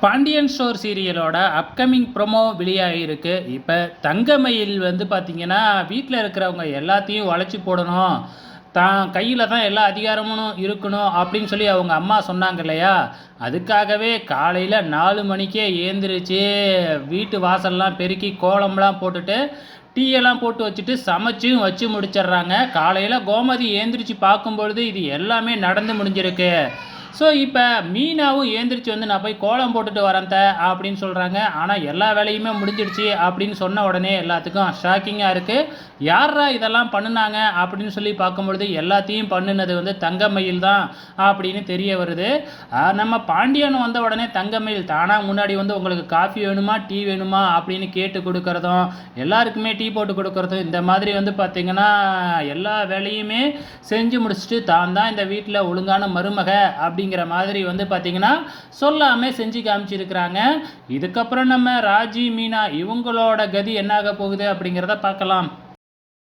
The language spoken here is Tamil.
பாண்டியன் ஸ்டோர் சீரியலோட அப்கமிங் ப்ரொமோ வெளியாகிருக்கு. இப்போ தங்கமயில் வந்து பார்த்திங்கன்னா, வீட்டில் இருக்கிறவங்க எல்லாத்தையும் வளைச்சி போடணும், தான் கையில் தான் எல்லா அதிகாரமும் இருக்கணும் அப்படின்னு சொல்லி அவங்க அம்மா சொன்னாங்க இல்லையா? அதுக்காகவே காலையில் 4 மணிக்கே ஏந்திரிச்சு வீட்டு வாசல்லாம் பெருக்கி கோலம்லாம் போட்டுட்டு டீயெல்லாம் போட்டு வச்சுட்டு சமைச்சும் வச்சு முடிச்சிடுறாங்க. காலையில் கோமதி ஏந்திரிச்சு பார்க்கும்பொழுது இது எல்லாமே நடந்து முடிஞ்சிருக்கு. ஸோ இப்போ மீனாவும் ஏந்திரிச்சு வந்து நான் போய் கோலம் போட்டுட்டு வரேன் அப்படின்னு சொல்கிறாங்க. ஆனால் எல்லா வேலையுமே முடிஞ்சிடுச்சு அப்படின்னு சொன்ன உடனே எல்லாத்துக்கும் ஷாக்கிங்காக இருக்குது. யாரா இதெல்லாம் பண்ணுனாங்க அப்படின்னு சொல்லி பார்க்கும்பொழுது எல்லாத்தையும் பண்ணுனது வந்து தங்கமயில் தான் அப்படின்னு தெரிய வருது. நம்ம பாண்டியன் வந்த உடனே தங்கமயில் தானாக முன்னாடி வந்து உங்களுக்கு காஃபி வேணுமா டீ வேணுமா அப்படின்னு கேட்டு கொடுக்குறதும், எல்லாருக்குமே டீ போட்டு கொடுக்குறதும், இந்த மாதிரி வந்து பார்த்திங்கன்னா எல்லா வேலையுமே செஞ்சு முடிச்சுட்டு தான் தான் இந்த வீட்டில் ஒழுங்கான மருமக அப்படிங்கிற மாதிரி வந்து பார்த்திங்கன்னா சொல்லாமல் செஞ்சு காமிச்சிருக்கிறாங்க. இதுக்கப்புறம் நம்ம ராஜி மீனா இவங்களோட கதி என்னாக போகுது அப்படிங்கிறத பார்க்கலாம்.